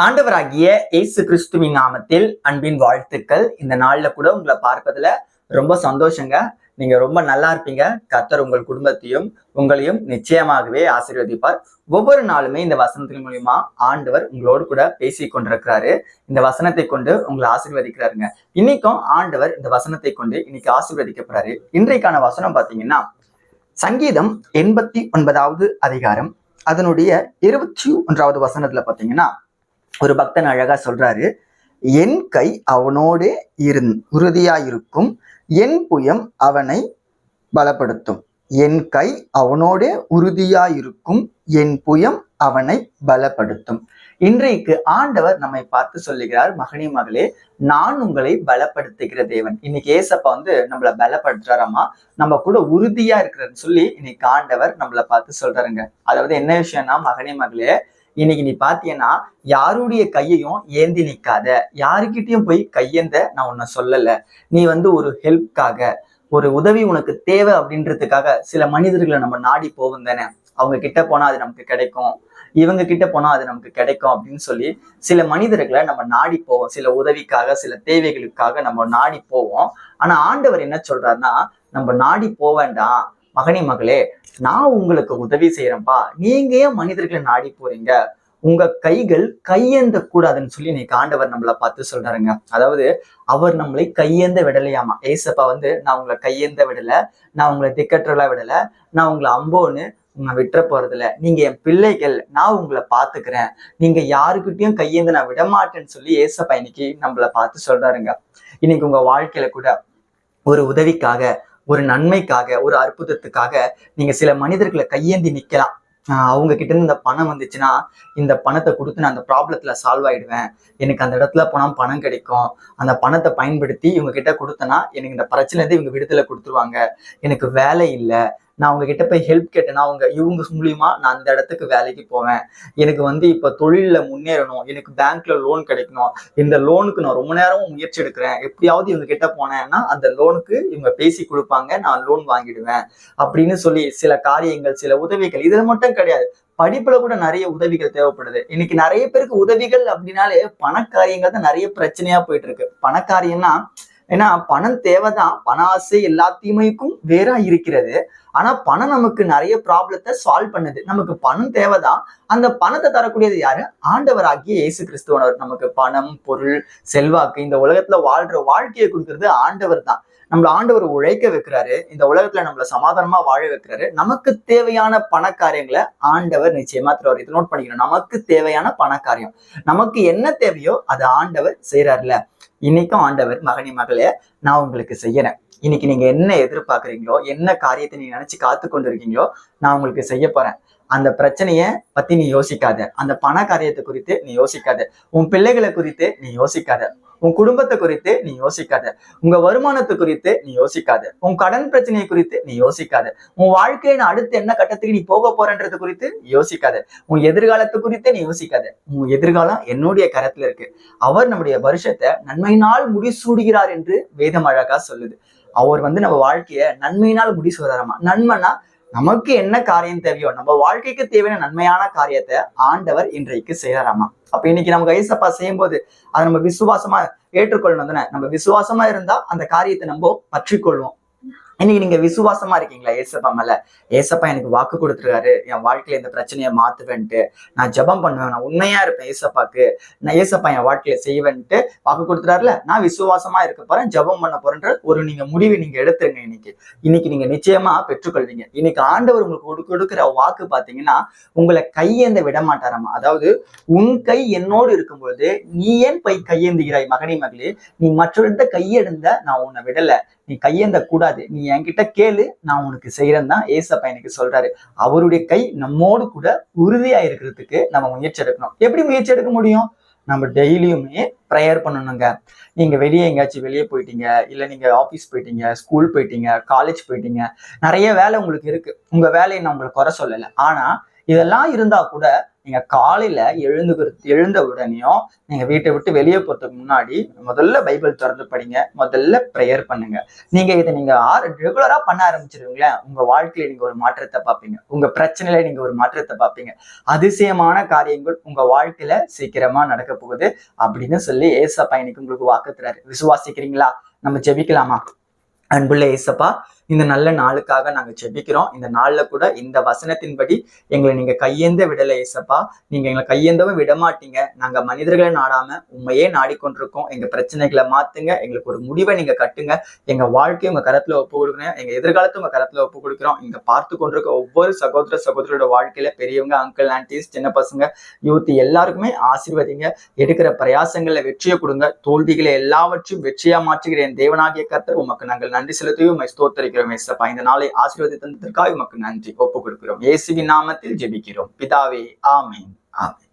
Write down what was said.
ஆண்டவராகிய இயேசு கிறிஸ்துவின் நாமத்தில் அன்பின் வாழ்த்துக்கள். இந்த நாள்ல கூட உங்களை பார்ப்பதுல ரொம்ப சந்தோஷங்க. நீங்க ரொம்ப நல்லா இருப்பீங்க. கர்த்தர் உங்கள் குடும்பத்தையும் உங்களையும் நிச்சயமாகவே ஆசீர்வதிப்பார். ஒவ்வொரு நாளுமே இந்த வசனத்தின் மூலியமா ஆண்டவர் உங்களோடு கூட பேசி கொண்டிருக்கிறாரு. இந்த வசனத்தை கொண்டு உங்களை ஆசீர்வதிக்கிறாருங்க. இன்னைக்கும் ஆண்டவர் இந்த வசனத்தை கொண்டு இன்னைக்கு ஆசீர்வதிக்கப்படுறாரு. இன்றைக்கான வசனம் பாத்தீங்கன்னா சங்கீதம் 89வது அதிகாரம் அதனுடைய 21வது வசனத்துல பாத்தீங்கன்னா ஒரு பக்தன் அழகா சொல்றாரு, என் கை அவனோடே உறுதியாயிருக்கும், என் புயம் அவனை பலப்படுத்தும். என் கை அவனோடே உறுதியாயிருக்கும், என் புயம் அவனை பலப்படுத்தும். இன்றைக்கு ஆண்டவர் நம்மை பார்த்து சொல்லுகிறார், மகனே மகளே, நான் உங்களை பலப்படுத்துகிற தேவன். இன்னைக்கு ஏசப்பா நம்மள பலப்படுத்துறாராமா, நம்ம கூட உறுதியா இருக்கிறன்னு சொல்லி இன்னைக்கு ஆண்டவர் நம்மள பார்த்து சொல்றாருங்க. அதாவது என்ன விஷயம்னா, மகனே மகளே, இன்னைக்கு நீ பாத்தீங்கன்னா யாருடைய கையையும் ஏந்தி நிக்காத, யாருக்கிட்டையும் போய் கையேந்த நான் உன்னை சொல்லல. நீ ஒரு ஹெல்ப்காக, ஒரு உதவி உனக்கு தேவை அப்படின்றதுக்காக சில மனிதர்களை நம்ம நாடி போவோம் தானே. அவங்க கிட்ட போனா அது நமக்கு கிடைக்கும், இவங்க கிட்ட போனா அது நமக்கு கிடைக்கும் அப்படின்னு சொல்லி சில மனிதர்களை நம்ம நாடி போவோம். சில உதவிக்காக, சில தேவைகளுக்காக நம்ம நாடி போவோம். ஆனா ஆண்டவர் என்ன சொல்றாருன்னா, நம்ம நாடி போக வேண்டாம், மகனே மகளே, நான் உங்களுக்கு உதவி செய்யறேன்ப்பா, நீங்க ஏன் மனிதர்களை நாடி போறீங்க? உங்க கைகள் கையேந்த கூடாதுன்னு சொல்லி இன்னைக்கு ஆண்டவர் நம்மளை பார்த்து சொல்றாருங்க. அதாவது அவர் நம்மளை கையேந்த விடலையாமா. ஏசப்பா நான் உங்களை கையேந்த விடல, நான் உங்களை திக்கற்றலா விடல, நான் உங்களை அம்போன்னு உங்களை விட்டுற போறதில்ல, நீங்க என் பிள்ளைகள், நான் உங்களை பாத்துக்கிறேன், நீங்க யாருக்கிட்டையும் கையேந்து நான் விடமாட்டேன்னு சொல்லி ஏசப்பா இன்னைக்கு நம்மளை பார்த்து சொல்றாருங்க. இன்னைக்கு உங்க வாழ்க்கையில கூட ஒரு உதவிக்காக, ஒரு நன்மைக்காக, ஒரு அற்புதத்துக்காக நீங்க சில மனிதர்களை கையேந்தி நிக்கலாம். அவங்க கிட்ட இருந்து இந்த பணம் வந்துச்சுன்னா, இந்த பணத்தை கொடுத்து நான் அந்த ப்ராப்ளத்துல சால்வ் ஆயிடுவேன், எனக்கு அந்த இடத்துல போனா பணம் கிடைக்கும், அந்த பணத்தை பயன்படுத்தி இவங்க கிட்ட கொடுத்தனா எனக்கு இந்த பிரச்சனை இருந்து இவங்க விடுதலை கொடுத்துருவாங்க, எனக்கு வேலை இல்லை, நான் அவங்க கிட்ட போய் ஹெல்ப் கேட்டேன்னா இவங்க மூலியமா நான் அந்த இடத்துக்கு வேலைக்கு போவேன், எனக்கு இப்ப தொழில முன்னேறணும், எனக்கு பேங்க்ல லோன் கிடைக்கணும், இந்த லோனுக்கு நான் ரொம்ப நேரமும் முயற்சி எடுக்கிறேன், எப்படியாவது இவங்க கிட்ட போனேன்னா அந்த லோனுக்கு இவங்க பேசி கொடுப்பாங்க, நான் லோன் வாங்கிடுவேன் அப்படின்னு சொல்லி சில காரியங்கள், சில உதவிகள், இதுல மட்டும் கிடையாது, படிப்புல கூட நிறைய உதவிகள் தேவைப்படுது. இன்னைக்கு நிறைய பேருக்கு உதவிகள் அப்படின்னாலே பணக்காரியங்கள் தான் நிறைய பிரச்சனையா போயிட்டு இருக்கு. பணக்காரியம்னா ஏன்னா பணம் தேவைதான், பண ஆசை எல்லாத்தையுமேக்கும் வேறா இருக்கிறது. ஆனா பணம் நமக்கு நிறைய ப்ராப்ளத்தை சால்வ் பண்ணுது. நமக்கு பணம் தேவைதான், அந்த பணத்தை தரக்கூடியது யாரு? ஆண்டவராகிய இயேசு கிறிஸ்துவனர். நமக்கு பணம், பொருள், செல்வாக்கு, இந்த உலகத்துல வாழ்ற வாழ்க்கையை கொடுக்கறது ஆண்டவர் தான். நம்மள ஆண்டவர் உழைக்க வைக்கிறாரு, இந்த உலகத்துல நம்மள சமாதானமா வாழ வைக்கிறாரு. நமக்கு தேவையான பணக்காரியங்களை ஆண்டவர் நிச்சயமா தருவார். இதை நோட் பண்ணிக்கணும். நமக்கு தேவையான பணக்காரியம், நமக்கு என்ன தேவையோ அதை ஆண்டவர் செய்யறாருல. இன்னைக்கும் ஆண்டவர், மகனே மகளே, நான் உங்களுக்கு செய்யறேன், இன்னைக்கு நீங்க என்ன எதிர்பார்க்குறீங்களோ, என்ன காரியத்தை நீங்க நினைச்சு காத்து கொண்டு இருக்கீங்களோ, நான் உங்களுக்கு செய்ய போறேன். அந்த பிரச்சனைய பத்தி நீ யோசிக்காத, அந்த பண காரியத்தை குறித்து நீ யோசிக்காத, உன் பிள்ளைகளை குறித்து நீ யோசிக்காத, உன் குடும்பத்தை குறித்து நீ யோசிக்காத, உங்க வருமானத்தை குறித்து நீ யோசிக்காத, உன் கடன் பிரச்சனையை குறித்து நீ யோசிக்காத, உன் வாழ்க்கையில அடுத்து என்ன கட்டத்துக்கு நீ போக போறன்றது குறித்து யோசிக்காத, உன் எதிர்காலத்தை குறித்து நீ யோசிக்காத. உன் எதிர்காலம் என்னுடைய கரத்துல இருக்கு. அவர் நம்முடைய வருஷத்தை நன்மையினால் முடிசூடுகிறார் என்று வேதம் அழகா சொல்லுது. அவர் நம்ம வாழ்க்கைய நன்மையினால் முடிசூடுறாராமா. நன்மைனா நமக்கு என்ன காரியம் தேவையோ, நம்ம வாழ்க்கைக்கு தேவையான நன்மையான காரியத்தை ஆண்டவர் இன்றைக்கு செய்யறாராமா. அப்ப இன்னைக்கு நமக்கு ஏசப்பா செய்யும் போது அதை நம்ம விசுவாசமா ஏற்றுக்கொள்ளணும் தானே. நம்ம விசுவாசமா இருந்தா அந்த காரியத்தை நம்ம பற்றிக்கொள்வோம். இன்னைக்கு நீங்க விசுவாசமா இருக்கீங்களா ஏசப்பா மேல? ஏசப்பா எனக்கு வாக்கு கொடுத்துருக்காரு, என் வாழ்க்கையில இந்த பிரச்சனையை மாத்துவேன்ட்டு, நான் ஜெபம் பண்ணுவேன், நான் உண்மையா இருப்பேன் ஏசப்பாக்கு, நான் ஏசப்பா என் வாழ்க்கையில செய்வேன்ட்டு வாக்கு கொடுத்துறாருல, நான் விசுவாசமா இருக்க போறேன், ஜெபம் பண்ண போறேன்ற ஒரு முடிவை நீங்க எடுத்துருங்க. இன்னைக்கு நீங்க நிச்சயமா பெற்றுக்கொள்வீங்க. இன்னைக்கு ஆண்டவர் உங்களுக்கு கொடுக்குற வாக்கு பாத்தீங்கன்னா, உங்களை கையேந்த விட மாட்டாராமா. அதாவது உன் கை என்னோடு இருக்கும்போது நீ ஏன் போய் கையேந்துகிறாய்? மகனே மகளே, நீ மற்றவர்கிட்ட கையெடுந்த நான் உன்னை விடல, நீ கையேந்த கூடாது, நீ என்கிட்ட கேளு, நான் உனக்கு செய்யறேன் தான் ஏசப்பா எனக்கு சொல்றாரு. அவருடைய கை நம்மோடு கூட உறுதியா இருக்கிறதுக்கு நம்ம முயற்சி எடுக்கணும். எப்படி முயற்சி எடுக்க முடியும்? நம்ம டெய்லியுமே ப்ரேயர் பண்ணணுங்க. நீங்க வெளியே போயிட்டீங்க, இல்ல நீங்க ஆபீஸ் போயிட்டீங்க, ஸ்கூல் போயிட்டீங்க, காலேஜ் போயிட்டீங்க, நிறைய வேலை உங்களுக்கு இருக்கு. உங்க வேலையை நான் உங்களுக்கு குறை சொல்லலை. ஆனா இதெல்லாம் இருந்தா கூட நீங்க காலையில எழுந்த உடனேயும் நீங்க வீட்டை விட்டு வெளியே போறதுக்கு முன்னாடி முதல்ல பைபிள் திறந்து படிங்க, முதல்ல ப்ரேயர் பண்ணுங்க. இதை நீங்க ரெகுலரா பண்ண ஆரம்பிச்சிருவீங்களேன், உங்க வாழ்க்கையில நீங்க ஒரு மாற்றத்தை பார்ப்பீங்க, உங்க பிரச்சனையில நீங்க ஒரு மாற்றத்தை பார்ப்பீங்க. அதிசயமான காரியங்கள் உங்க வாழ்க்கையில சீக்கிரமா நடக்க போகுது அப்படின்னு சொல்லி ஏசப்பா இன்னைக்கு உங்களுக்கு வாக்குறாரு. விசுவாசிக்கிறீங்களா? நம்ம ஜெபிக்கலாமா? அன்புள்ள ஏசப்பா, இந்த நல்ல நாளுக்காக நாங்க ஜெபிக்கிறோம். இந்த நாள்ல கூட இந்த வசனத்தின்படி எங்களை நீங்க கையேந்த விடலை ஏசப்பா. நீங்க எங்களை கையேந்தவும் விடமாட்டீங்க. நாங்க மனிதர்களை நாடாம உண்மையே நாடிக்கொண்டிருக்கோம். எங்க பிரச்சனைகளை மாத்துங்க, எங்களுக்கு ஒரு முடிவை நீங்க கட்டுங்க. எங்க வாழ்க்கையை உங்க கரத்துல ஒப்பு கொடுக்குறேன், எங்க எதிர்காலத்தை உங்க கரத்துல ஒப்பு கொடுக்குறோம். இங்க பார்த்து கொண்டிருக்க ஒவ்வொரு சகோதரரோட வாழ்க்கையில பெரியவங்க, அங்கிள், ஆன்டிஸ், சின்ன பசங்க, யூத் எல்லாருக்குமே ஆசீர்வதிங்க. எடுக்கிற பிரயாசங்கள்ல வெற்றியை கொடுங்க. தோல்விகளை எல்லாவற்றையும் வெற்றியா மாற்றுகிற என் தேவனாகிய கர்த்தர் உமக்கு நாங்கள் நன்றி செலுத்தியும் உம்மை ஸ்தோத்திரிக்கிறோம் ஏசப்பா. இந்த நாளை ஆசீர்வதித்ததற்காக உமக்கு நன்றி ஒப்புக் கொடுக்கிறோம். இயேசுவின் நாமத்தில் ஜெபிக்கிறோம் பிதாவே, ஆமென். ஆமென்.